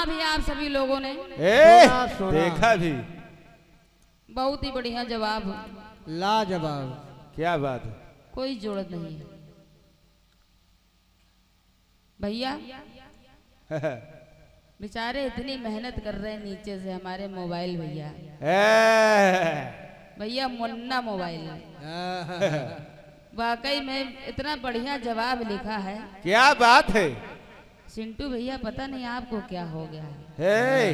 भी आप सभी लोगों ने देखा भी। बहुत ही बढ़िया जवाब, लाजवाब। क्या बात है। कोई जरूरत नहीं है भैया। बेचारे इतनी मेहनत कर रहे हैं नीचे से हमारे मोबाइल भैया। भैया मुन्ना मोबाइल वाकई में इतना बढ़िया जवाब लिखा है। क्या बात है। चिंटू भैया पता नहीं आपको क्या हो गया है।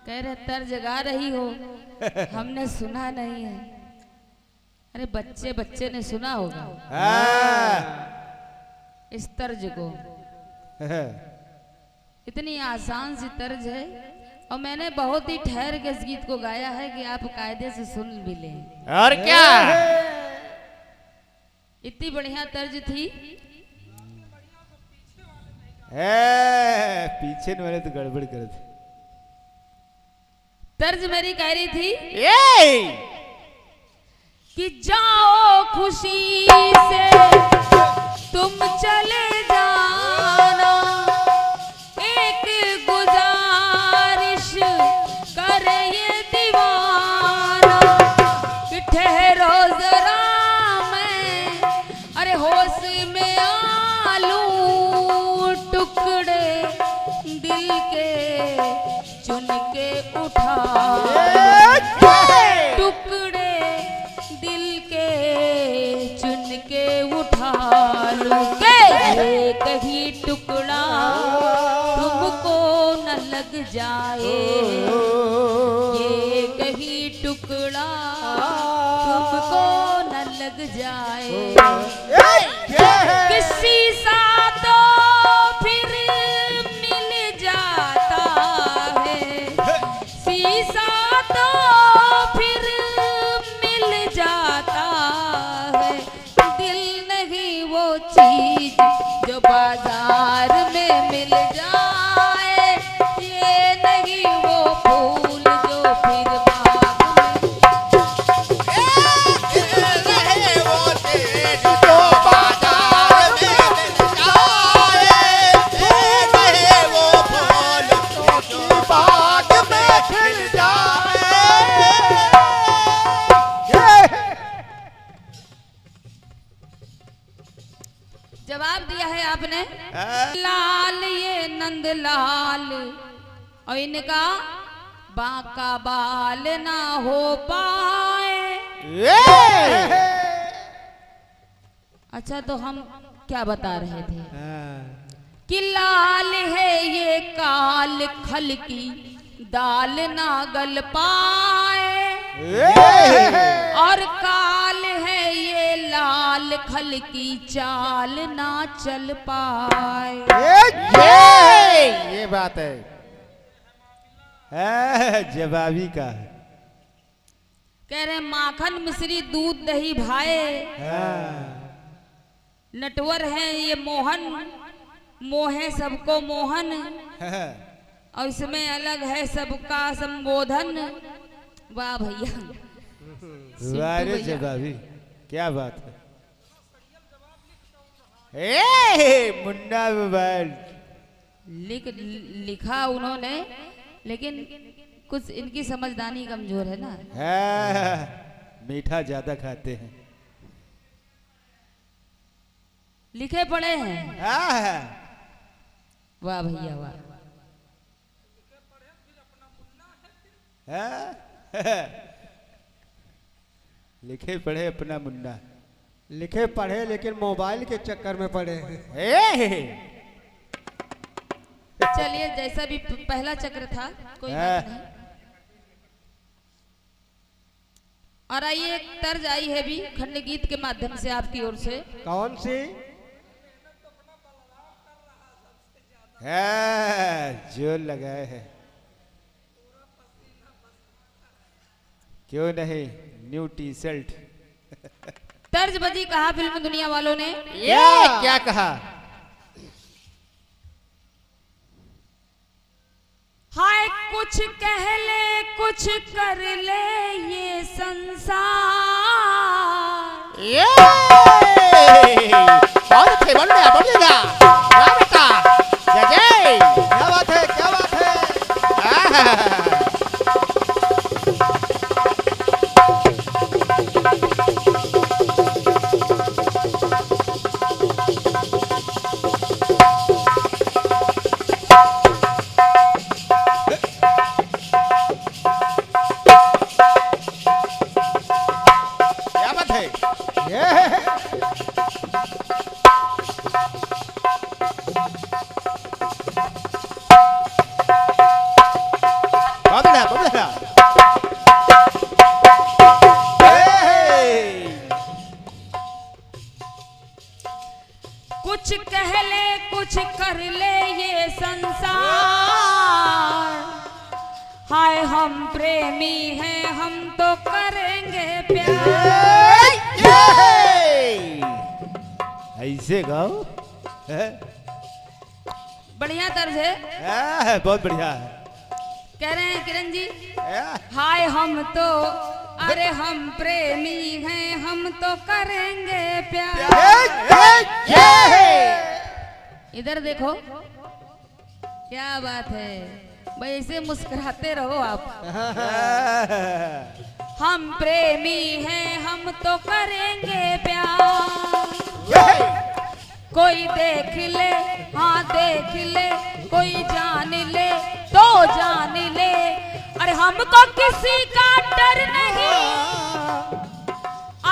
कह रहे तर्ज गा रही हो, हमने सुना नहीं है। अरे बच्चे बच्चे ने सुना होगा इस तर्ज को। इतनी आसान सी तर्ज है और मैंने बहुत ही ठहर के इस गीत को गाया है कि आप कायदे से सुन भी लें। और क्या इतनी बढ़िया तर्ज थी। पीछे वाले तो गड़बड़ कर दी। तर्ज मेरी कह रही थी कि जाओ खुशी से तुम चले जाना, एक गुजारिश करे ये दीवाना कि ठहरो जरा मैं अरे होश में आ लूं, टुकड़े दिल के चुन के उठा, टुकड़े दिल के चुन के उठा लूं के कहीं टुकड़ा तुमको न लग जाए, ये कहीं टुकड़ा तुमको न लग जाए। किसी सा तो फिर मिल जाता है, शीशा तो फिर मिल जाता है, दिल नहीं वो चीज जो बाजार में मिल जाए, ये नहीं वो फूल जो फिर बाग जवाब दिया है आपने। लाल ये नंद लाल और इनका बांका बाल ना हो पाए। अच्छा तो हम क्या बता रहे थे कि लाल है ये काल खल की दाल ना गल पाए, और काल है ये लाल खल की चाल ना चल पाए। ये बात है। जवाबी का है। कह रहे माखन मिश्री दूध दही भाए, नटवर है ये मोहन मोहे सबको मोहन, और इसमें अलग है सबका संबोधन। वाह भैया वाह जवाबी, क्या बात है। मुन्ना मोबाइल लिखा उन्होंने, लेकिन कुछ इनकी समझदारी कमजोर है ना। मीठा ज्यादा खाते हैं। लिखे पढ़े हैं। वाह भैया वाह। लिखे पढ़े अपना मुन्ना। लिखे पढ़े लेकिन मोबाइल के चक्कर में पड़े। चलिए जैसा भी पहला चक्र था कोई बात नहीं। और आइए एक तर्ज आई है भी खंड गीत के माध्यम से आपकी ओर से। कौन सी? जो लगाए है क्यों नहीं, न्यू टी शर्ट। तर्ज बजी कहा फिल्म दुनिया वालों ने। क्या कहा? हाय कुछ कह ले कुछ कर ले ये संसार। बहुत थे, बोलिएगा क्या बात है, क्या बात क्या बात है? ये बहुत बढ़िया, बहुत बढ़िया। कुछ कह ले कुछ कर ले ये संसार, हाय हम प्रेमी हैं हम तो करेंगे प्यार। ऐसे गाओ। बढ़िया तर्ज है। बहुत बढ़िया है। कह रहे हैं किरण जी, हाय हम तो, अरे हम प्रेमी हैं हम तो करेंगे प्यार। इधर देखो, क्या बात है भाई, ऐसे मुस्कुराते रहो आप। हम प्रेमी हैं हम तो करेंगे प्यार। कोई देख ले, हाँ देख ले, कोई जान ले तो जान ले, अरे हमको किसी का डर नहीं,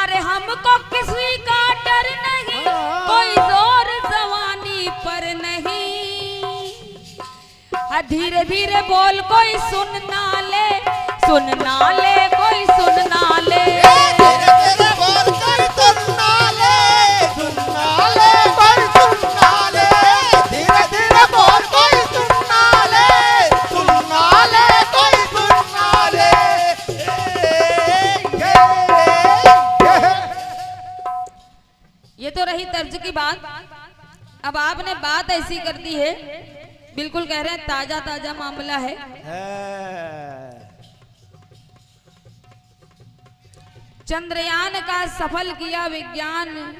अरे हमको किसी का डर नहीं, कोई जोर जवानी पर नहीं। धीरे धीरे बोल कोई सुन ना ले, सुन ना ले कोई सुन ना ले। ये तो रही तर्ज की बात। अब आपने बात ऐसी कर दी है, बिल्कुल कह रहे हैं ताजा ताजा मामला है। चंद्रयान का सफल किया विज्ञान,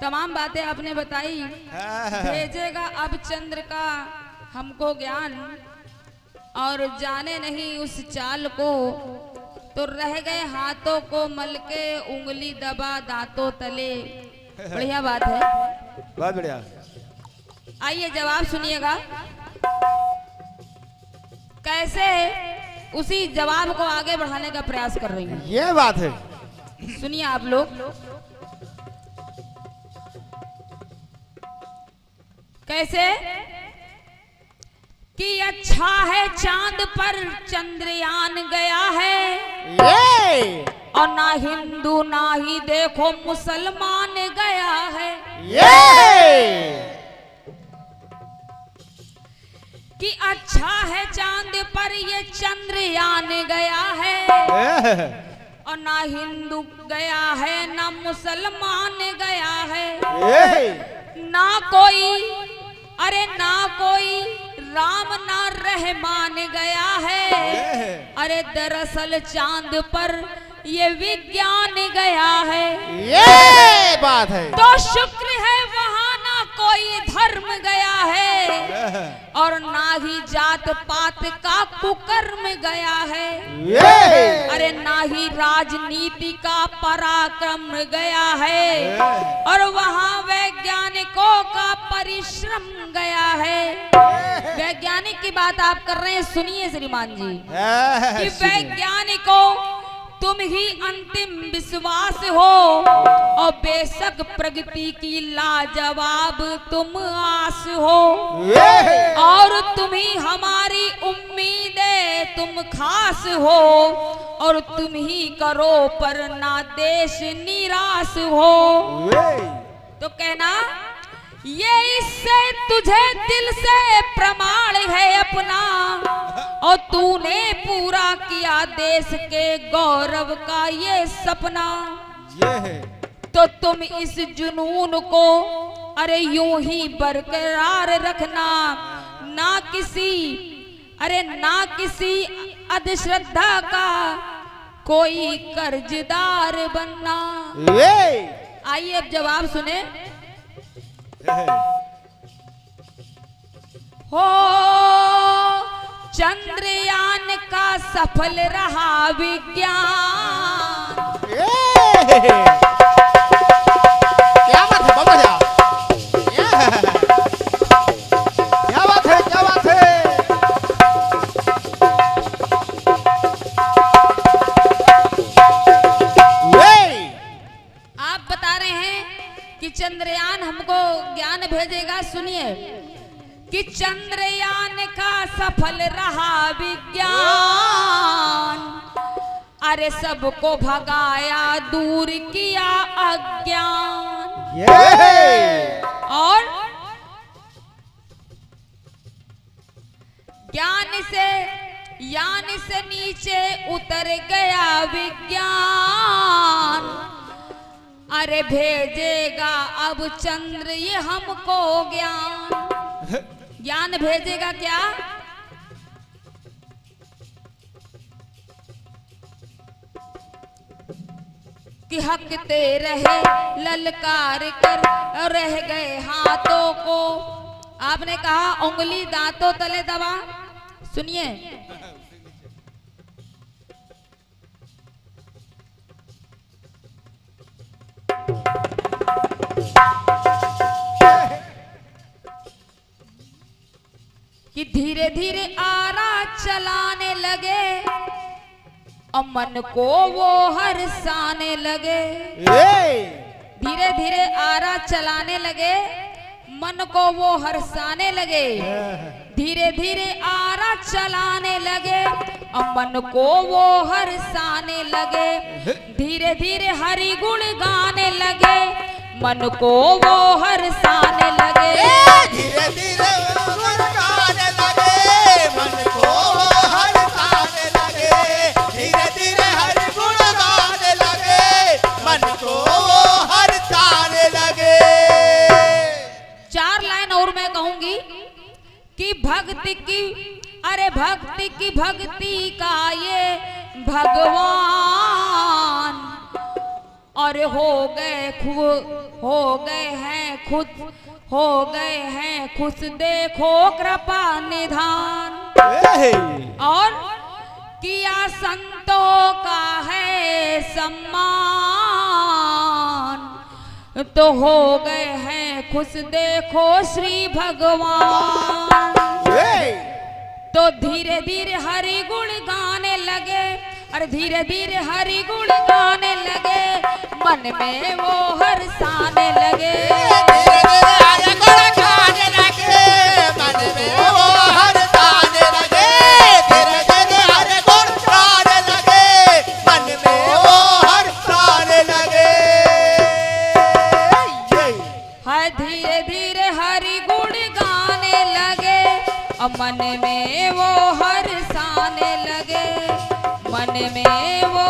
तमाम बातें आपने बताई। भेजेगा अब चंद्र का हमको ज्ञान, और जाने नहीं उस चाल को, तो रह गए हाथों को मल के, उंगली दबा दांतों तले। बढ़िया बात है, बहुत बढ़िया। आइए जवाब सुनिएगा। कैसे उसी जवाब को आगे बढ़ाने का प्रयास कर रही हूँ, ये बात है। सुनिए आप लोग। कैसे कि अच्छा है चांद पर चंद्रयान गया है, ये और ना हिंदू ना ही देखो मुसलमान गया है। कि अच्छा है चांद पर ये चंद्रयान गया है, और ना हिंदू गया है ना मुसलमान गया है। ना कोई, अरे ना कोई राम ना रहमान गया है, अरे दरअसल चांद पर ये विज्ञान गया है। ये बात है। तो शुक्र है वहाँ ना कोई धर्म गया है, और ना ही जात पात का कुकर्म गया है। अरे ना ही राजनीति का पराक्रम गया है, और वहाँ वैज्ञानिकों का परिश्रम गया है। वैज्ञानिक की बात आप कर रहे हैं, सुनिए श्रीमान जी, कि वैज्ञानिकों तुम ही अंतिम विश्वास हो, और बेशक प्रगति की लाजवाब तुम आस हो, और तुम ही हमारी उम्मीदें तुम खास हो, और तुम ही करो पर ना देश निराश हो। तो कहना ये इससे तुझे दिल से प्रमाण है अपना, और तूने पूरा किया देश के गौरव का ये सपना। ये है। तो तुम इस जुनून को अरे यूं ही बरकरार रखना, ना किसी, अरे ना किसी अंधश्रद्धा का कोई कर्जदार बनना। आइए अब जवाब सुने। हो चंद्रयान का सफल रहा विज्ञान। क्या बात है बाबा भैया, क्या बात है, क्या बात है। आप बता रहे हैं कि चंद्रयान हमको ज्ञान भेजेगा। सुनिए कि चंद्रयान का सफल रहा विज्ञान, अरे सबको भगाया दूर किया अज्ञान। और ज्ञान से यान से नीचे उतर गया विज्ञान, अरे भेजेगा अब चंद्र ये हमको ज्ञान। ज्ञान भेजेगा क्या? कि हकते रहे ललकार कर रह गए हाथों को। आपने कहा उंगली दांतों तले दबा। सुनिए कि धीरे धीरे आरा चलाने लगे और मन को वो हरसाने लगे। धीरे धीरे आरा चलाने लगे, मन को वो हरसाने लगे। धीरे धीरे आरा चलाने लगे और मन को वो हरसाने लगे। धीरे धीरे हरि गुण गाने लगे, मन को वो हरसाने लगे। धीरे धीरे गुण गाने लगे, मन को हरसाने लगे। धीरे धीरे हरि गुण गाने लगे, मन को हरसाने लगे। 4 लाइन और मैं कहूंगी कि भक्ति की, अरे भक्ति की भक्ति का ये भगवान, और हो गए हैं खुश देखो कृपा निधान। और किया संतों का है सम्मान, तो हो गए हैं खुश देखो श्री भगवान। तो धीरे धीरे हरि गुण गाने लगे, और धीरे धीरे हरि गुण गाने लगे, मन में वो हरसाने लगे। धीरे धीरे हरि गुण गाने लगे, मन में वो हरसाने लगे। धीरे धीरे हरि गुण गाने लगे, मन में वो हरसाने लगे। है धीरे धीरे हरि गुण गाने लगे और मन में वो हरसाने लगे, मन में वो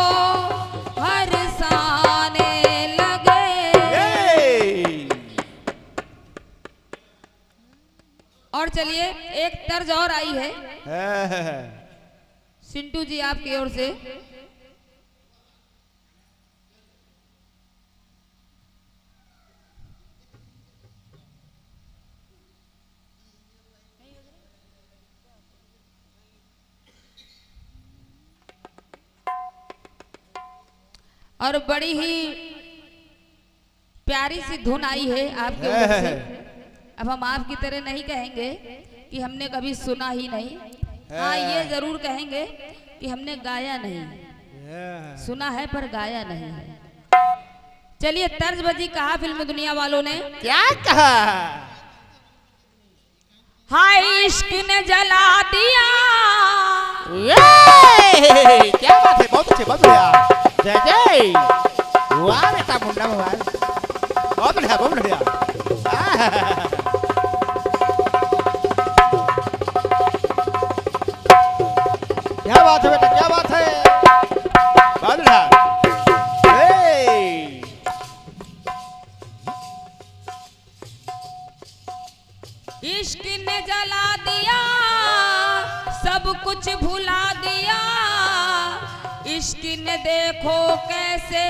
हरसाने लगे। और चलिए एक तर्ज और आई है सिंटू जी आपकी ओर से। और बड़ी ही प्यारी सी धुन आई है आपके ओर से। अब हम आपकी तरह नहीं कहेंगे कि हमने कभी सुना ही नहीं, हाँ ये जरूर कहेंगे कि हमने गाया नहीं, सुना है पर गाया नहीं है। चलिए तर्ज बजी कहा फिल्म दुनिया वालों ने, क्या कहा? हाय इश्क ने जला दिया। क्या बात है, बहुत अच्छे, बहुत बढ़िया। जय जय, वाह बेटा मुंडा भगवान, बहुत बढ़िया, बहुत बढ़िया। क्या बात है बेटा, क्या बात है, बहुत बढ़िया। इश्क ने जला दिया, सब कुछ भुला दिया। इश्क ने देखो कैसे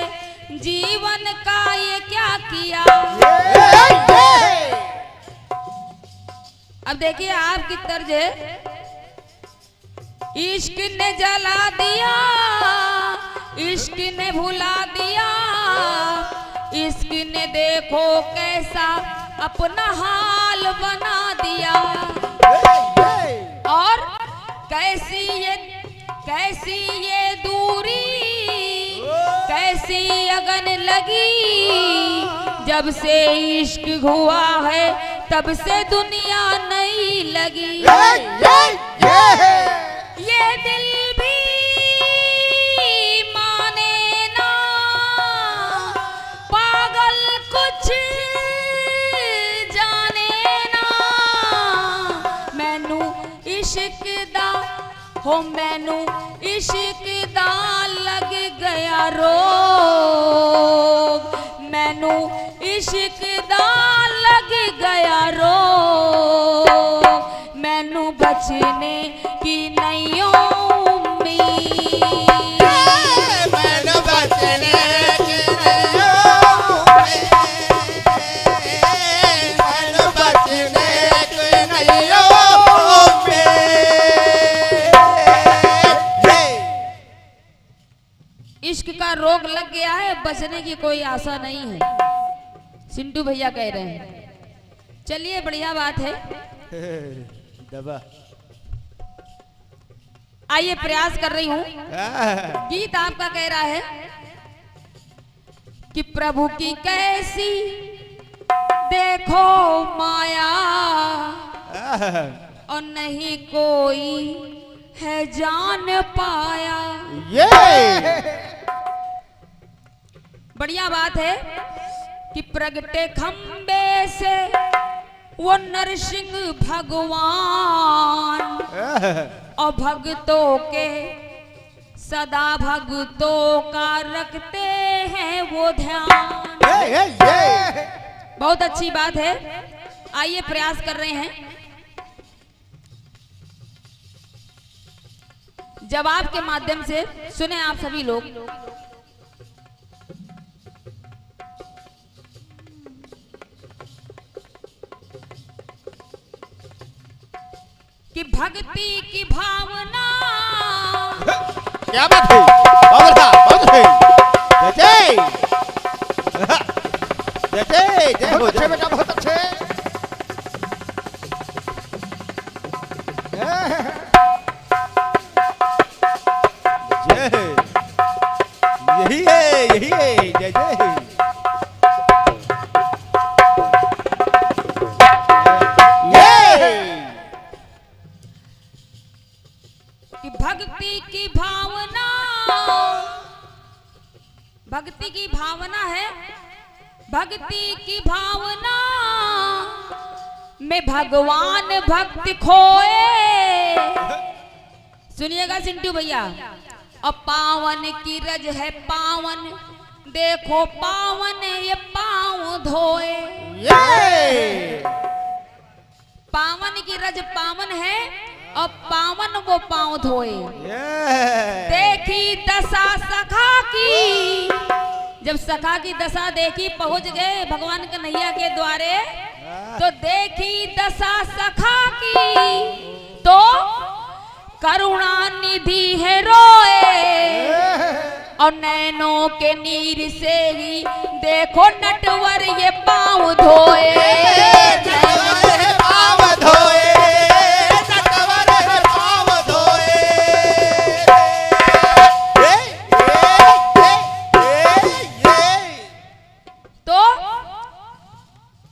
जीवन का ये क्या किया। अब देखिए आपकी तर्ज है इश्क ने जला दिया, इश्क ने भुला दिया, इश्क ने देखो कैसा अपना हाल बना दिया। और कैसी ये दूरी, कैसी अगन लगी, जब से इश्क हुआ है तब से दुनिया नहीं लगी। ये दिल भी माने ना, पागल कुछ जाने ना, मैनू इश्क दा हो, मैनू इश्क दा लग गया रोग, मैनू इश्क दा लग गया रोग, मैनू बचने की नहीं उम्मीद, मैनू बचने की नहीं उम्मीद, मैनू बचने की नहीं उम्मीद। इश्क का रोग लग गया है, बचने की कोई आशा नहीं है, सिंटू भैया कह रहे हैं। चलिए बढ़िया बात है, दबा आइए प्रयास कर रही हूँ। गीत आपका कह रहा है कि प्रभु की कैसी देखो माया, और नहीं कोई है जान पाया। बढ़िया बात है कि प्रगटे खंबे से वो नरसिंह भगवान, और भक्तों के सदा भक्तों का रखते हैं वो ध्यान। बहुत अच्छी बात है, आइए प्रयास कर रहे हैं। जवाब के माध्यम से सुने आप सभी लोग। कि भक्ति की भावना, क्या बात है, बहुत है, जय जय जय हो, जय बेटा, बहुत अच्छे। यही है जय जय। कि भक्ति की भावना, भक्ति की भावना है, भक्ति की भावना में भगवान भक्त खोए। सुनिएगा सिंटू भैया। और पावन की रज है पावन, देखो पावन ये पाँव धोए। पावन की रज पावन है और पावन वो पाँव धोए। देखी दशा सखा की, जब सखा की दशा देखी, पहुंच गए भगवान कन्हैया के द्वारे, तो देखी दशा सखा की, तो करुणा निधि है रोए। और नैनों के नीर से ही देखो नटवर ये पाँव धोए। तो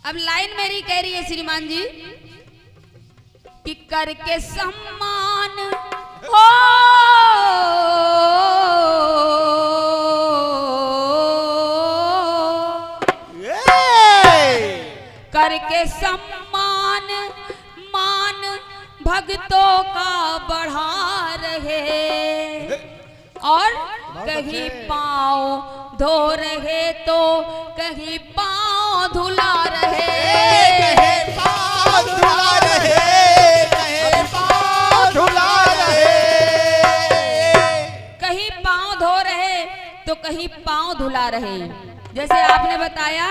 अब लाइन मेरी कह रही है श्रीमान जी कि करके सम्मान हो, करके सम्मान मान भक्तों का बढ़ा रहे। और कहीं पाँव धो रहे तो कहीं पाँव धुला रहे। कहीं पाँव धो रहे तो कहीं पाँव धुला रहे। जैसे आपने बताया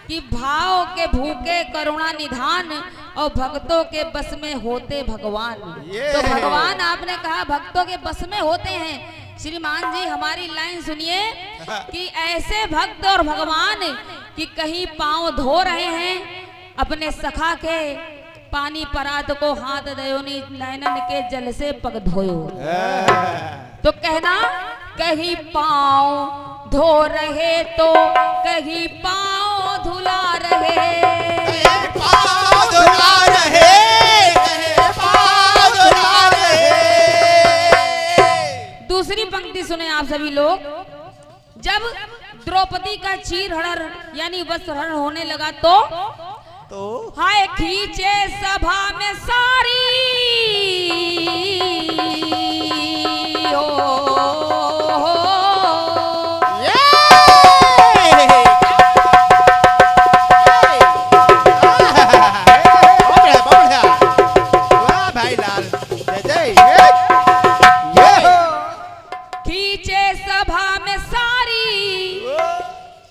कि भाव के भूखे करुणा निधान और भक्तों के बस में होते भगवान। ये। तो भगवान आपने कहा भक्तों के बस में होते हैं। श्रीमान जी हमारी लाइन सुनिए कि ऐसे भक्त और भगवान कि कहीं पांव धो रहे हैं अपने सखा के पानी परात को हाथ दयोनी नैनन के जल से पग धोयो। तो कहना कहीं पांव धो रहे तो कहीं पांव धुला रहे। पाँव धुला रहे, कहे पाँव धुला रहे। दूसरी पंक्ति सुने आप सभी लोग। जब द्रौपदी का चीर हरण यानी वस्त्र हरण होने लगा तो हाय खींचे सभा में सारी खींचे सभा में सारी।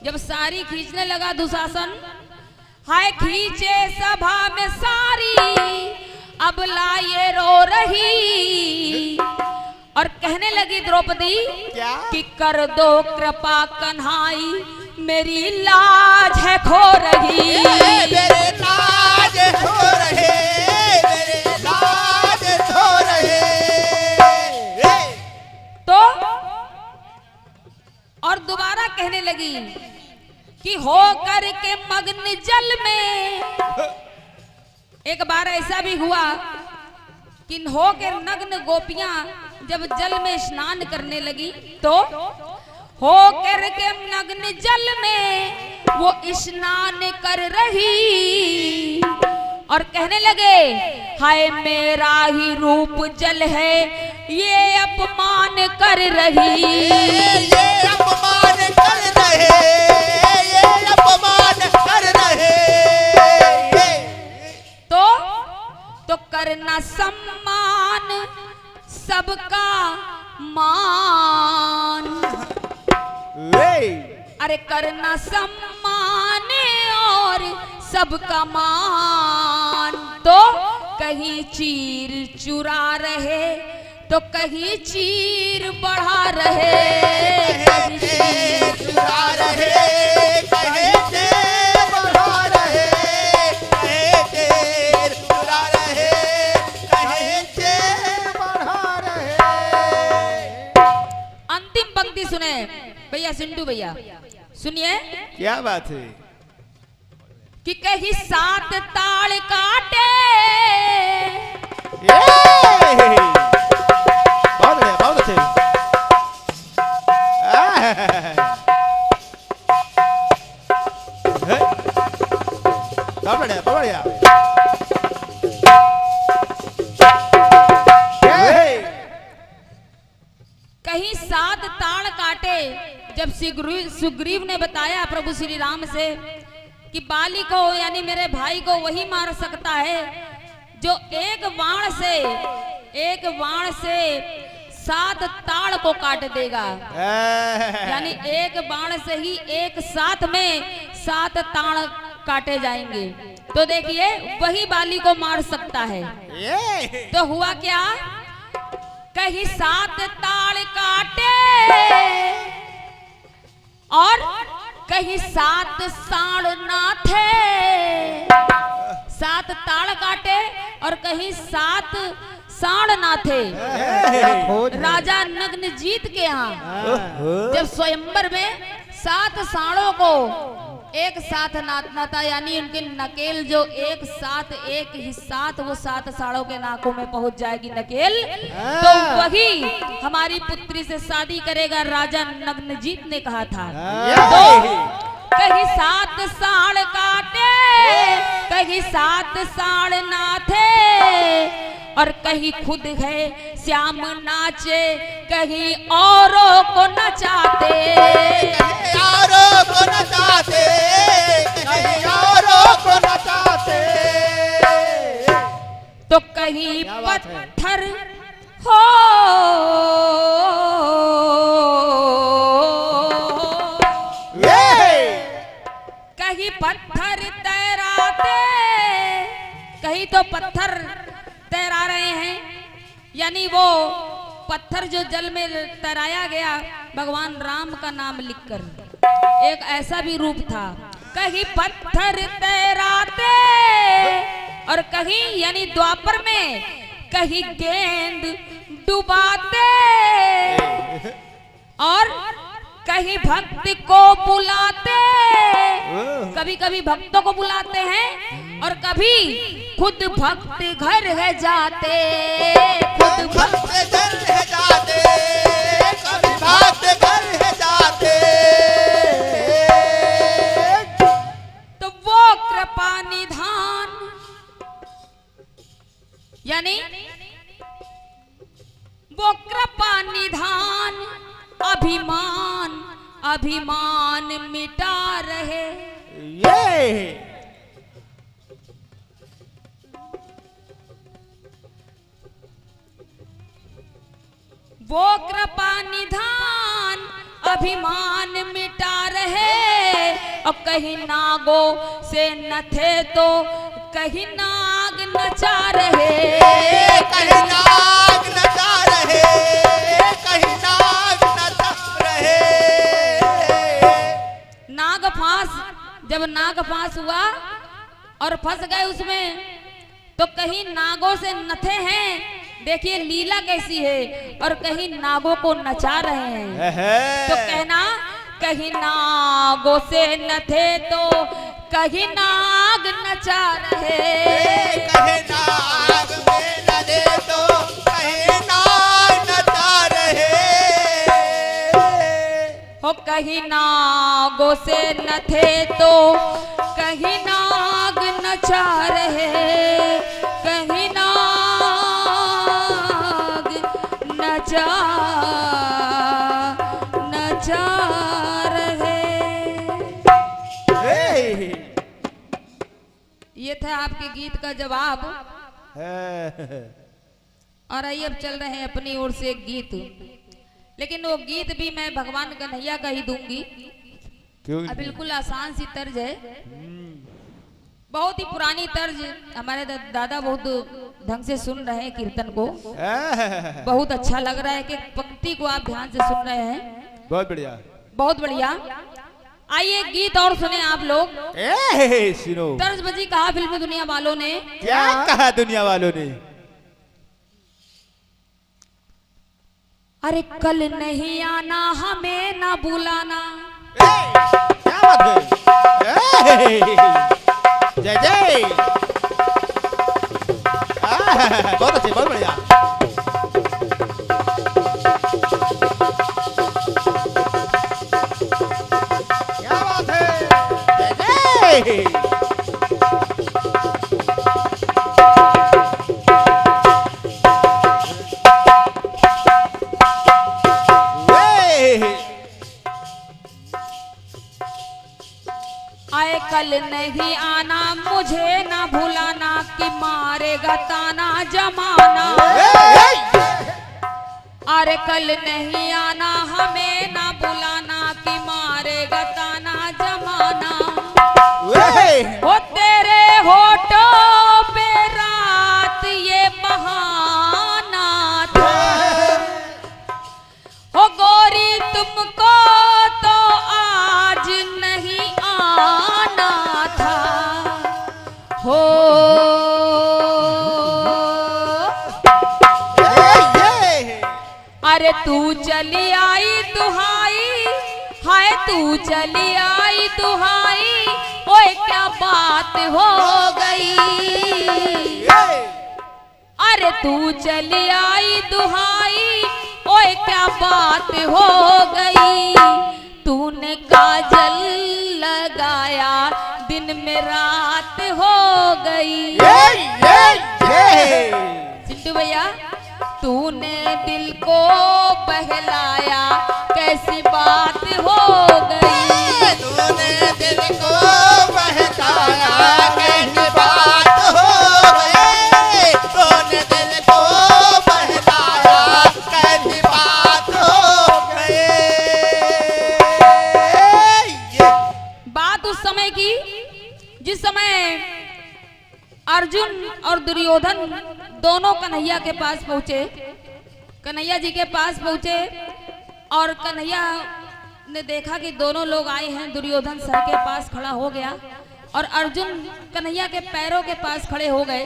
जब सारी खींचने लगा दुशासन, हाय खींचे सभा में सारी अब लाए रो रही। और कहने लगी द्रौपदी क्या? कि कर दो कृपा कन्हाई मेरी लाज है खो रही। मेरे लाज हो रहे, मेरे लाज हो रहे। तो और दोबारा कहने लगी कि हो कर के मग्न जल में। एक बार ऐसा भी हुआ कि हो के नग्न गोपियां जब जल में स्नान करने लगी तो हो कर के नग्न जल में वो स्नान कर रही। और कहने लगे हाय मेरा ही रूप जल है ये अपमान कर रही। ये अपमान कर रहे, ये अपमान कर रहे। तो करना सम्मान सबका मान। अरे करना सम्मान और सबका मान। तो कहीं चीर चुरा रहे तो कहीं चीर बढ़ा रहे। कहीं चीर चुरा रहे, कहे चेर बढ़ा रहे, कहे चेर चुरा रहे, कहे चेर बढ़ा रहे। अंतिम पंक्ति सुने भैया सिंधु भैया सुनिए क्या बात है? कि कहीं सात ताल काटे। बहुत बढ़िया, बहुत अच्छे। बहुत बढ़िया, बहुत बढ़िया। कहीं सात ताड़ काटे। जब सुग्रीव ने बताया प्रभु श्री राम से कि बाली को यानी मेरे भाई को वही मार सकता है जो एक बाण से सात ताड़ को काट देगा। यानी एक बाण से ही एक साथ में सात ताड़ काटे जाएंगे। तो देखिए वही बाली को मार सकता है। तो हुआ क्या? कहीं सात ताड़ काटे और कहीं सात साड़ ना थे। सात ताड़ काटे और कहीं सात साड़ ना थे। राजा नग्नजीत के यहाँ जब स्वयंवर में सात साड़ों को एक साथ नाचना था, यानी उनके नकेल जो एक ही साथ वो सात साड़ों के नाकों में पहुंच जाएगी नकेल, तो वही हमारी पुत्री से शादी करेगा, राजा नग्नजीत ने कहा था। तो कहीं सात साड़ काटे कहीं सात साड़ ना थे और कहीं खुद है श्याम नाचे कहीं औरों को नचाते। कहीं औरों को नचाते, कहीं औरों को नचाते। तो कहीं पत्थर हो कहीं पत्थर तैराते कहीं कहीं तो पत्थर तैरा रहे हैं, यानी वो पत्थर जो जल में तैराया गया भगवान राम का नाम लिखकर। एक ऐसा भी रूप था, कहीं पत्थर तैराते और कहीं यानी द्वापर में कहीं गेंद डुबाते और कहीं भक्त को बुलाते। कभी कभी भक्तों को बुलाते हैं और कभी खुद भक्त घर है जाते। खुद भक्त घर है जाते, कभी भक्त घर है जाते। तो वो कृपा निधान यानी वो कृपा निधान अभिमान अभिमान मिटा रहे। ये वो कृपा निधान अभिमान मिटा रहे और कहीं नागो से न थे तो कहीं नाग नचा रहे। कहीं नाग नचा रहे, कहीं नाग नचा रहे। नाग फांस, जब नाग फांस हुआ और फंस गए उसमें, तो कहीं नागों से नथे हैं, देखिए लीला कैसी है, और कहीं नागों को नचा रहे हैं। तो कहना कहीं नागों से न थे तो कहीं नाग नचा रहे। कहीं नाग में न दे तो कहीं नाग नचा रहे। हो कहीं नागों से न थे तो कहीं नाग नचा रहे। कहीं नाग नचा रहे। ये था आपके गीत का जवाब। और आइए अब चल रहे हैं अपनी ओर से एक गीत, लेकिन वो गीत भी मैं भगवान कन्हैया का ही दूंगी। क्यों? बिल्कुल आसान सी तर्ज है, बहुत ही पुरानी तर्ज। हमारे दादा बहुत ढंग से सुन रहे हैं कीर्तन को, बहुत अच्छा लग रहा है कि पंक्ति को आप ध्यान से सुन रहे हैं। बहुत बढ़िया, बहुत बढ़िया। आइए गीत और सुने आप लोग। सुनो तर्ज बजी कहा फिल्म दुनिया वालों ने, क्या कहा दुनिया वालों ने। अरे कल नहीं आना हमें ना बुलाना। क्या बात है, जय जय। बहुत अच्छे, बहुत बढ़िया। क्या बात है, जय जय। आए कल नहीं आना मुझे ना भुलाना कि मारेगा ताना जमाना। अरे कल नहीं आना हमें ना बुलाना कि मारेगा ताना जमाना। वो तेरे होठों पे रात ये बहाना था। हो गोरी तुमको तो आज नहीं आना था। हो अरे तू चली आई दुहाई, हाय तू चली आई दुहाई, ओए क्या बात हो गई। अरे तू चली आई दुहाई, ओए क्या बात हो गई। तूने काजल लगाया दिन में रात हो गई। सिंटू भैया तूने दिल को बहलाया कैसी बात हो गई। तूने दिल को बहलाया कैसी बात हो गई। तूने दिल को बहलाया कैसी बात हो गई। बात उस समय की जिस समय अर्जुन और कन्हैया के पास पहुंचे, कन्हैया जी के पास पहुंचे और कन्हैया ने देखा कि दोनों लोग आए हैं। दुर्योधन सर के पास खड़ा हो गया और अर्जुन कन्हैया के पैरों के पास खड़े हो गए।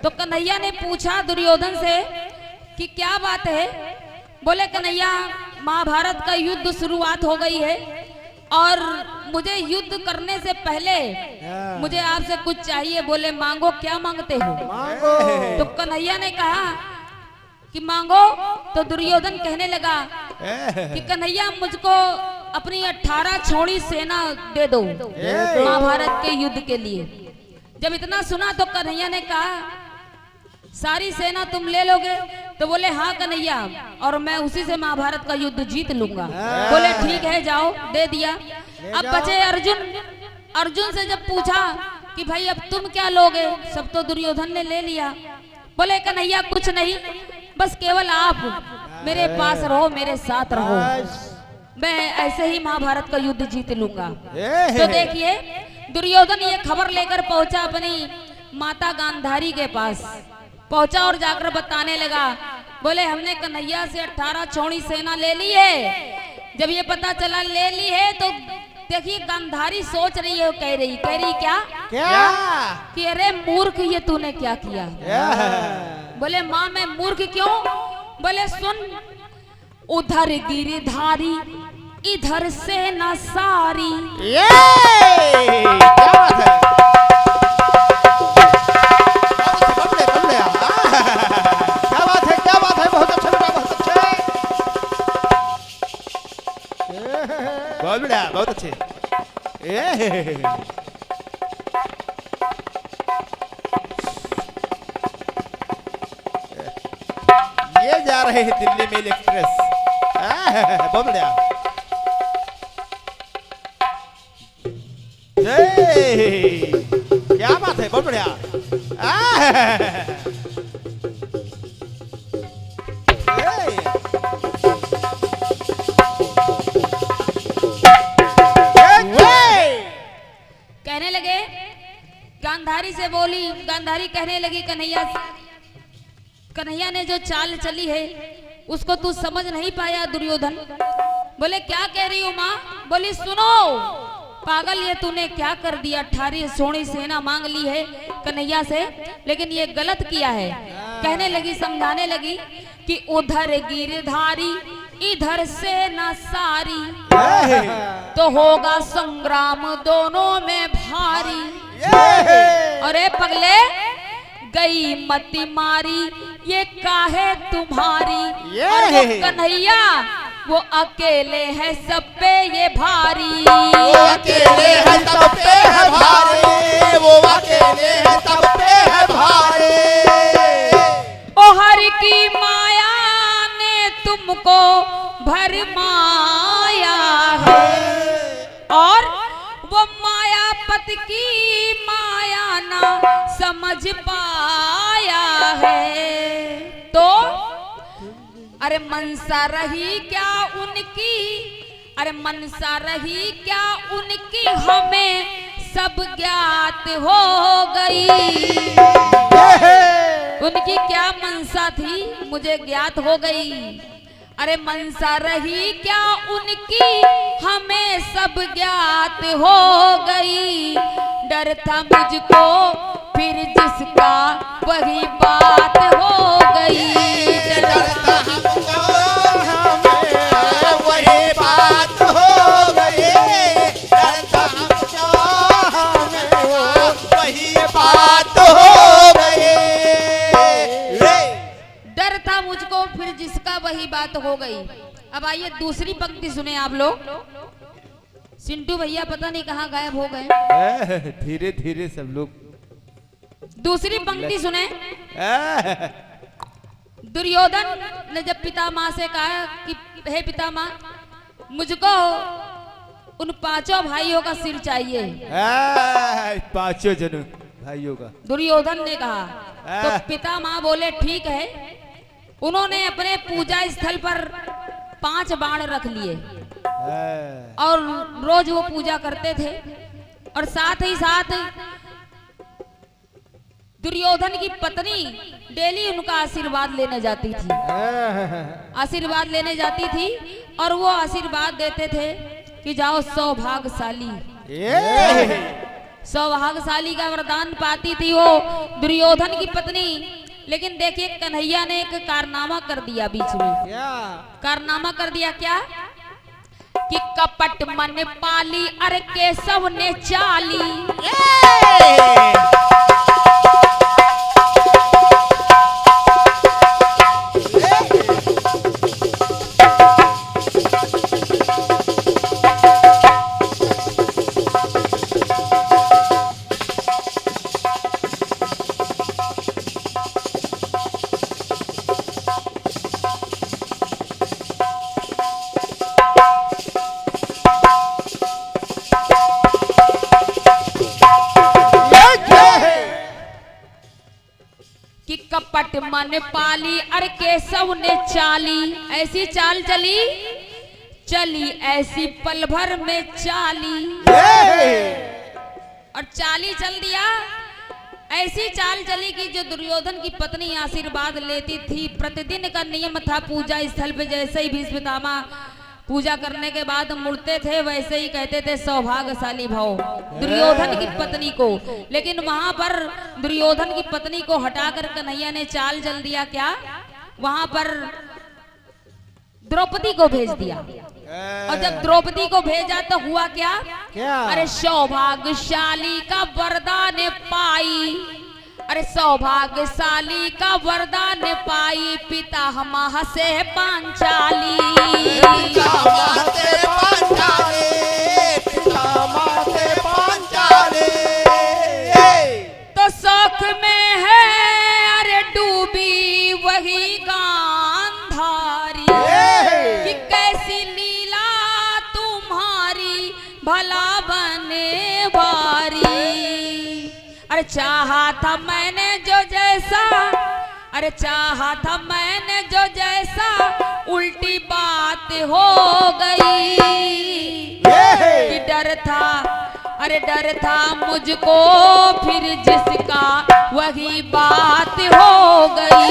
तो कन्हैया ने पूछा दुर्योधन से कि क्या बात है। बोले कन्हैया, महाभारत का युद्ध शुरुआत हो गई है और मुझे युद्ध करने से पहले मुझे आपसे कुछ चाहिए। बोले मांगो, क्या मांगते हो? तो कन्हैया ने कहा कि मांगो। तो दुर्योधन कहने लगा कि कन्हैया, मुझको अपनी 18 छोड़ी सेना दे दो महाभारत के युद्ध के लिए। जब इतना सुना तो कन्हैया ने कहा, सारी सेना तुम ले लोगे? तो बोले हाँ कन्हैया, और मैं उसी से महाभारत का युद्ध जीत लूंगा। बोले ठीक है, जाओ, दे दिया। अब बचे अर्जुन। अर्जुन से जब पूछा कि भाई अब तुम क्या लोगे, सब तो दुर्योधन ने ले लिया। बोले कन्हैया कुछ नहीं, बस केवल आप मेरे पास रहो, मेरे साथ रहो, मैं ऐसे ही महाभारत का युद्ध जीत लूंगा। तो देखिए दुर्योधन ये खबर लेकर पहुंचा अपनी माता गांधारी के पास पहुंचा और जाकर बताने लगा। बोले हमने कन्हैया से 18 छोड़ी सेना ले ली है। जब ये पता चला ले ली है तो देखिए गांधारी सोच रही है, कह रही क्या कि अरे मूर्ख, ये तूने क्या किया? बोले माँ मैं मूर्ख क्यों? बोले सुन, उधर गिरधारी इधर सेना सारी। क्या बात है, बहुत अच्छा लगा, बहुत अच्छे, बहुत बढ़िया, बहुत अच्छे। ये जा रहे हैं दिल्ली मेल एक्सप्रेस। बहुत बढ़िया। क्या बात है, बहुत बढ़िया। कहने लगे, गांधारी से बोली, गांधारी कहने लगी कन्हैया, कन्हैया ने जो चाल चली है उसको तू समझ नहीं पाया दुर्योधन। बोले क्या कह रही हो माँ? बोली सुनो पागल, ये तूने क्या कर दिया? 18 सोनी सेना मांग ली है कन्हैया से, लेकिन ये गलत किया है। कहने लगी, समझाने लगी कि उधर गिरधारी इधर सेना सारी, तो होगा संग्राम दोनों में भारी। अरे पगले, गई मती मारी ये काहे तुम्हारी? और वो कन्हैया वो अकेले है सब पे ये भारी। वो अकेले है सब पे है भारी, वो अकेले है सब पे है भारी। ओ हर की माया ने तुमको भरमाया है, और वो मायापत की माया ना समझ पाया है। तो अरे मनसा रही क्या उनकी, अरे मनसा रही क्या उनकी, हमें सब ज्ञात हो गई। उनकी क्या मनसा थी मुझे ज्ञात हो गई। अरे मनसा रही क्या उनकी, हमें सब ज्ञात हो गई। डर था मुझको फिर जिसका वही बात हो गई। डर था हमको हमें वही बात हो गई। डर था हमको हमें वही बात हो गई। डर था मुझको फिर जिसका वही बात हो गई। अब आइए दूसरी पंक्ति सुने आप लोग। सिंटू भैया पता नहीं कहाँ गायब हो गए। धीरे धीरे सब लोग। दूसरी पंक्ति सुने। दुर्योधन ने जब पितामह से कहा कि हे पितामह, मुझको उन 5 भाइयों का सिर चाहिए। 5 जन भाइयों का दुर्योधन ने कहा। तो पितामह बोले ठीक है। उन्होंने अपने पूजा स्थल पर 5 बाण रख लिए और रोज वो पूजा करते थे, और साथ ही साथ दुर्योधन की पत्नी डेली उनका आशीर्वाद लेने जाती थी, आशीर्वाद लेने जाती थी और वो आशीर्वाद देते थे कि जाओ सौभाग्यशाली, सौभाग्यशाली का वरदान पाती थी वो दुर्योधन की पत्नी। लेकिन देखिए कन्हैया ने एक कारनामा कर दिया बीच में। क्या कारनामा कर दिया? क्या कि कपट मन पाली अरे केशव ने चाली। कि कपट मन पाली अरे केशव ने चाली, ऐसी चाल चली चली ऐसी पल भर में चाली, और चाली चल दिया। ऐसी चाल चली कि जो दुर्योधन की पत्नी आशीर्वाद लेती थी, प्रतिदिन का नियम था पूजा स्थल पे जैसे ही भीष्म पितामह पूजा करने के बाद मुड़ते थे वैसे ही कहते थे सौभाग्यशाली भव दुर्योधन की पत्नी को। लेकिन वहां पर दुर्योधन की पत्नी को हटाकर कन्हैया ने चाल चल दिया। क्या? वहां पर द्रौपदी को भेज दिया, और जब द्रौपदी को भेजा तो हुआ क्या? क्या? अरे सौभाग्यशाली का वरदान पाई, अरे सौभाग्यशाली का वरदान पाई पितामह से पांचाली। तो शौक में है अरे डूबी वही गांधारी, कि कैसी लीला तुम्हारी भला बने भारी। अरे चाहा था मैंने जो जैसा, अरे चाहा था मैंने जो जैसा उल्टी बात हो गई। कि डर था अरे डर था मुझको फिर जिसका वही बात हो गई।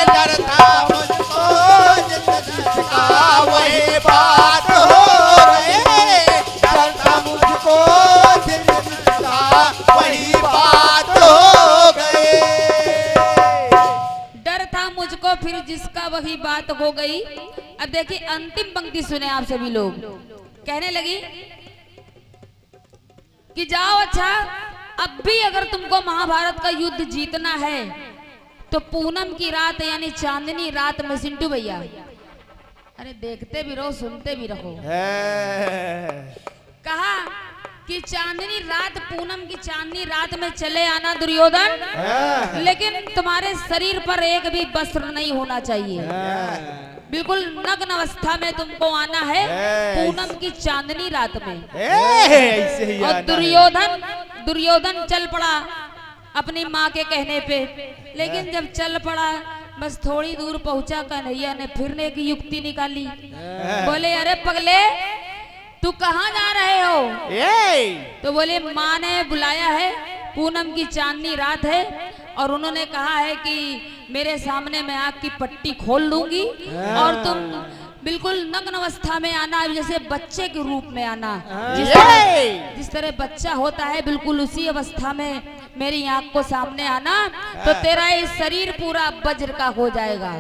डर था मुझको जिसका वही बात हो गई। डर था मुझको जिसका वही बात हो गई। डर था मुझको फिर जिसका वही बात हो गई। अब देखिए अंतिम पंक्ति सुने आप सभी लोग। कहने लगी कि जाओ अच्छा अब भी अगर तुमको महाभारत का युद्ध जीतना है तो पूनम की रात यानी चांदनी रात में सिंटू भैया, अरे देखते भी रहो सुनते भी रहो, कहा कि चांदनी रात पूनम की चांदनी रात में चले आना दुर्योधन, लेकिन तुम्हारे शरीर पर एक भी वस्त्र नहीं होना चाहिए, बिल्कुल नग्न अवस्था में तुमको आना है पूनम की चांदनी रात में। ऐसे ही और दुर्योधन चल पड़ा अपनी माँ के कहने पे। लेकिन जब चल पड़ा बस थोड़ी दूर पहुंचा, कन्हैया ने फिरने की युक्ति निकाली। बोले अरे पगले तू कहाँ जा रहे हो? तो बोले माँ ने बुलाया है, पूनम की चांदनी रात है और उन्होंने कहा है कि मेरे सामने मैं आग की पट्टी खोल दूंगी और तुम बिल्कुल नग्न अवस्था में आना, जैसे बच्चे के रूप में आना, जिस तरह बच्चा होता है बिल्कुल उसी अवस्था में मेरी आंख को सामने आना, तो तेरा ये शरीर पूरा वज्र का हो जाएगा।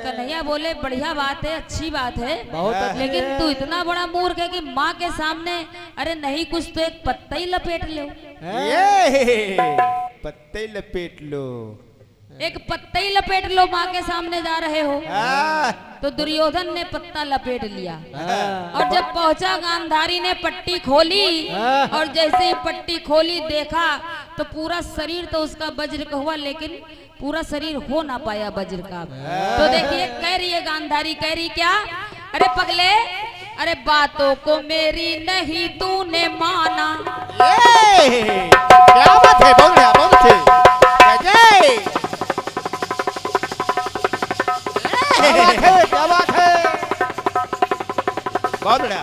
कन्हैया बोले बढ़िया बात है, अच्छी बात है, लेकिन तू इतना बड़ा मूर्ख है कि माँ के सामने अरे नहीं कुछ तो एक पत्ता ही लपेट लो, पत्ते लपेट लो, एक पत्ता ही लपेट लो, माँ के सामने जा रहे हो। तो दुर्योधन ने पत्ता लपेट लिया और जब पहुंचा गांधारी ने पट्टी खोली और जैसे ही पट्टी खोली देखा तो पूरा शरीर तो उसका वज्र का हुआ, लेकिन पूरा शरीर हो ना पाया वज्र का। तो देखिए कह रही है गांधारी, कह रही क्या? अरे पगले अरे बातों को मेरी नहीं तूने माना। क्या बात है, बहुत बढ़िया, बहुत अच्छे, क्या बात है, बहुत बढ़िया।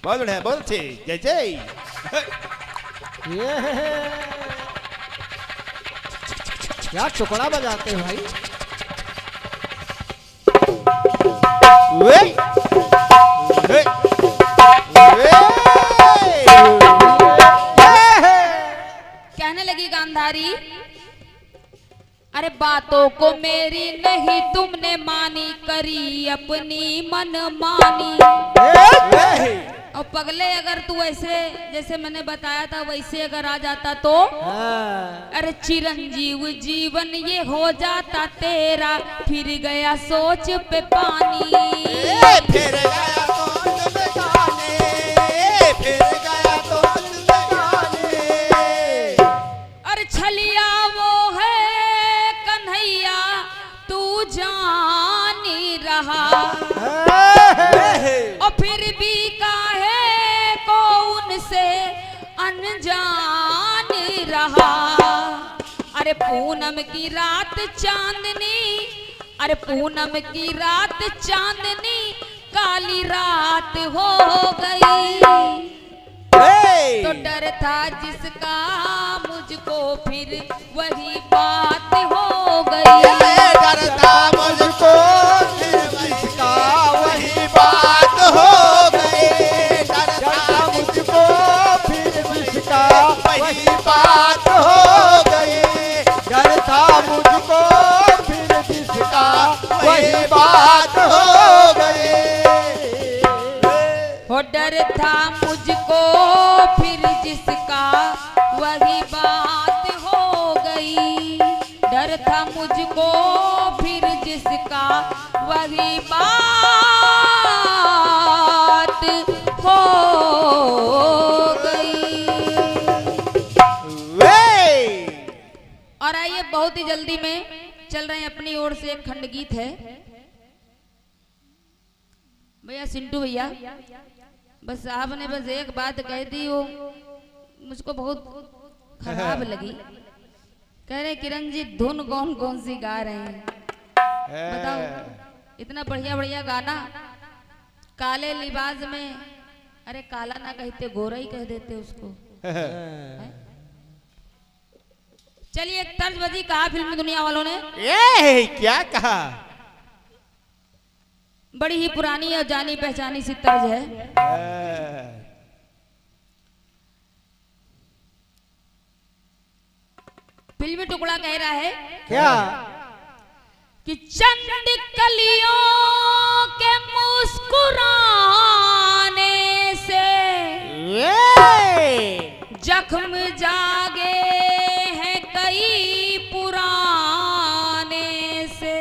बहुत बढ़िया, बहुत अच्छे, जय जय। ये क्या टुकड़ा बजाते हो भाई। वे वे वे कहने लगी गांधारी, अरे बातों को मेरी नहीं तुमने मानी, करी अपनी मन मानी। और पगले अगर तू ऐसे जैसे मैंने बताया था वैसे अगर आ जाता तो अरे चिरंजीव जीवन ये हो जाता तेरा, फिर गया सोच पे पानी। फिर गया सोच पे पानी, फिर गया सोच पे पानी। अरे छलिया वो है कन्हैया तू जान ही रहा, और फिर भी काहे को उनसे अनजान रहा। अरे पूनम की रात चांदनी, अरे पूनम की रात चांदनी, काली रात हो गई। तो डर था जिसका मुझको फिर वही बात हो गई। डर था मुझको फिर जिसका वही बात हो गई। डर था मुझको फिर जिसका वही बात हो गई। डर था मुझको फिर जिसका वही बात हो गई। हो डर था मुझको फिर जिसका वही बात हो गई। डर था मुझको फिर जिसका वही बात हो गई। और आइए बहुत ही जल्दी में चल रहे हैं, अपनी ओर से एक खंड गीत है। भैया सिंटू भैया, बस साहब ने बस एक बात कह दी, वो मुझको बहुत खराब लगी। कह रहे किरण जी धुन कौन कौन सी गा रहे हैं, बताओ। इतना बढ़िया बढ़िया गाना, काले लिबास में, अरे काला ना कहते गोरा ही कह देते उसको। चलिए एक तर्ज बजी कहा फिल्मी दुनिया वालों ने, ये क्या कहा? बड़ी ही पुरानी और जानी पहचानी सी तर्ज है। फिल्मी टुकड़ा कह रहा है क्या कि चंद कलियों के मुस्कुराने से जख्म जागे हैं कई पुराने से,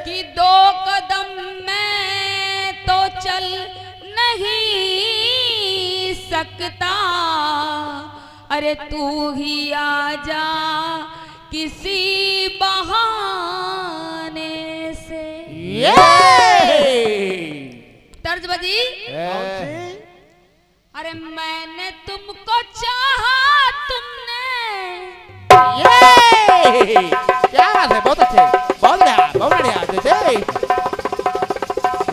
कि दो कदम मैं तो चल नहीं सकता, अरे तू ही आ जा किसी बहाने से। तर्ज बजी, अरे मैंने तुमको चाहा तुमने। क्या बात है, बहुत अच्छे, बहुत बढ़िया, बहुत बढ़िया। जय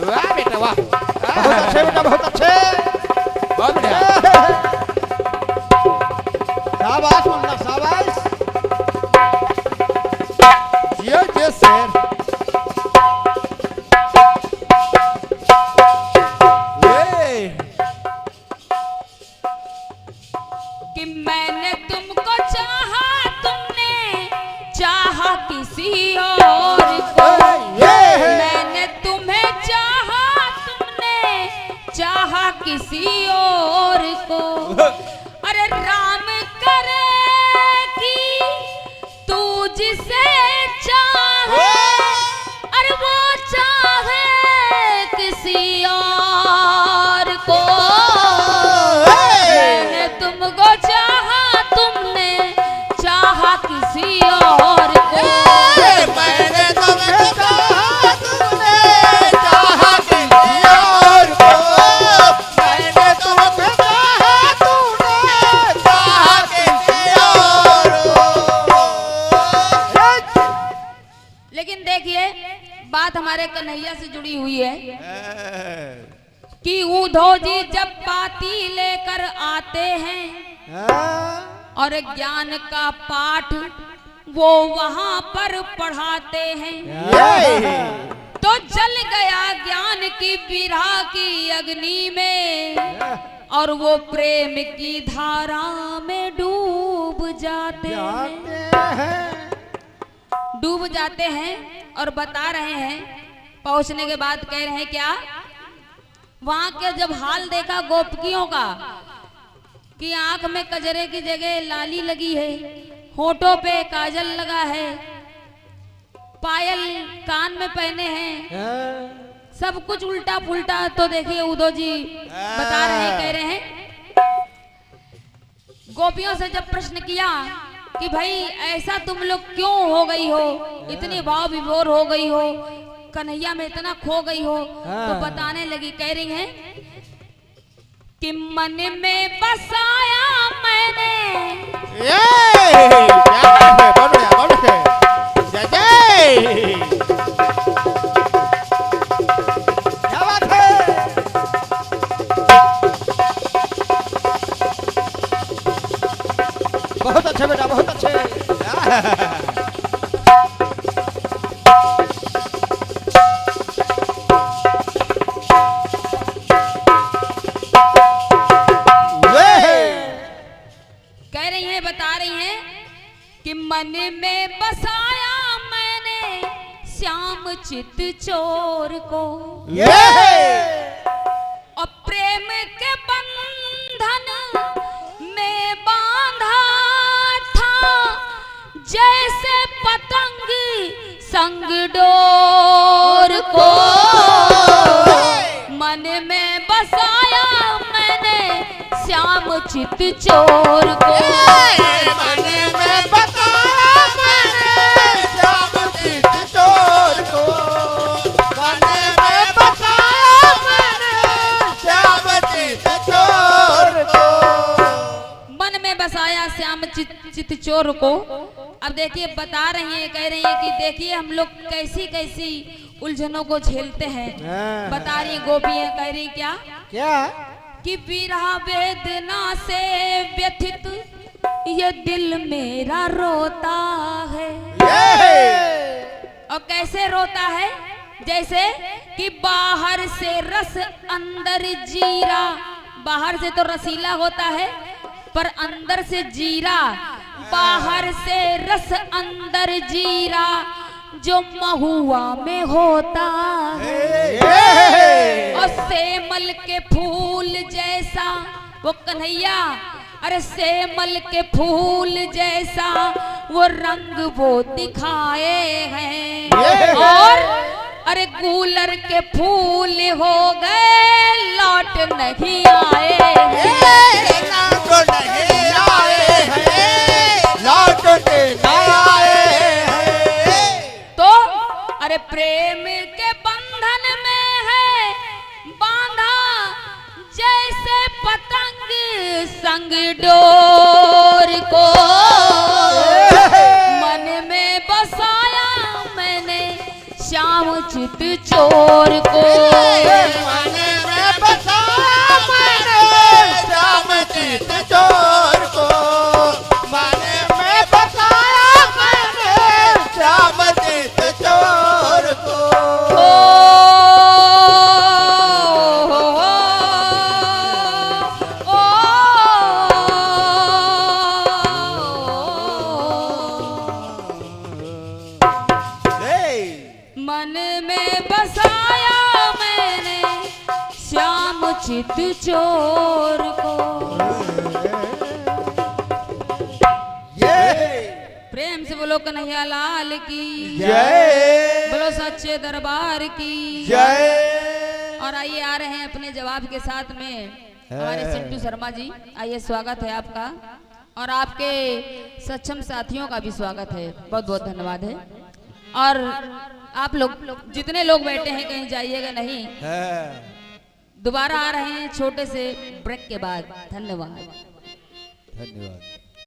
वाह बेटा वाह, बहुत अच्छे बेटा, बहुत अच्छे, बहुत बढ़िया। शाबाश मुन्ना शाबाश। जियो जियो सर। कि मैंने तुमको चाहा तुमने चाहा किसी और को, मैंने तुम्हें चाहा तुमने चाहा किसी और को। अरे राम करे कि तू जिसे चाहे, अरे वो चाहे किसी और को। मैंने तुमको चाहा तुमने चाहा किसी और को। मैंने तुम्हें चाहा तुमने चाहा किसी और को। मैंने तुम्हें चाहा तुमने चाहा किसी और को। लेकिन देखिए बात हमारे कन्हैया से जुड़ी हुई है। कि उद्धव जी जब पाती लेकर आते हैं और ज्ञान का पाठ वो वहां पर पढ़ाते हैं, तो जल गया ज्ञान की विरह की अग्नि में और वो प्रेम की धारा में डूब जाते हैं। डूब जाते हैं और बता रहे हैं, पहुंचने के बाद कह रहे हैं क्या, वहां के जब हाल देखा गोपकियों का कि आंख में कजरे की जगह लाली लगी है, होठों पे काजल लगा है, पायल कान में पहने हैं, सब कुछ उल्टा पुल्टा। तो देखिए उद्धव जी बता रहे हैं, कह रहे हैं, गोपियों से जब प्रश्न किया कि भाई ऐसा तुम लोग क्यों हो गई हो, इतनी भाव विभोर हो गई हो, कन्हैया में इतना खो गई हो, तो बताने लगी, कह रही हैं कि मन में बसाया मैंने। क्या बात है। बहुत अच्छे बेटा, बहुत अच्छे। कह रही हैं, बता रही हैं कि मन में बसाया मैंने श्याम चित चोर को, और प्रेम के बंधन में बांधा था जैसे पतंग संग डोर को। मन में बसाया मैंने श्याम चित चोर को, मन में बसाया मैंने श्याम चित चोर को, मन में बसाया मैंने श्याम चित चोर को। मन में बसाया श्याम चित चोर को। अब देखिए बता रही हैं, कह रही हैं कि देखिए हम लोग कैसी कैसी उलझनों को झेलते हैं। बता रही गोपियां, कह रही क्या क्या कि विरह वेदना से व्यथित ये दिल मेरा रोता है। और कैसे रोता है, जैसे कि बाहर से रस अंदर जीरा, बाहर से तो रसीला होता है पर अंदर से जीरा, बाहर से रस अंदर जीरा जो महुआ में होता है। और सेमल के फूल जैसा वो कन्हैया, अरे सेमल के फूल जैसा वो रंग वो दिखाए हैं। और अरे गूलर के फूल हो गए लौट नहीं आए हैं। लौट नहीं आए हैं, लौट नहीं आए हैं। तो अरे प्रेम के बंधन में है बांधा जैसे पतंग संग डोर को। मन में बसाया मैंने श्याम चित चोर को। मन में बसाया मैंने श्याम चित चोर को, मन में बसाया मैंने श्याम चित चोर को। मन में बसाया मैंने श्याम चित चोर को। प्रेम से बोलो कन्हैया लाल की जय, बोलो सच्चे दरबार की जय। और आइए आ रहे हैं अपने जवाब के साथ में हमारे सिंटू शर्मा जी। आइए स्वागत है आपका और आपके सक्षम साथियों का भी स्वागत है, बहुत बहुत धन्यवाद है। और आप लोग जितने लोग बैठे हैं कहीं जाइएगा नहीं, दोबारा आ रहे हैं छोटे से ब्रेक के बाद। धन्यवाद। धन्यवाद।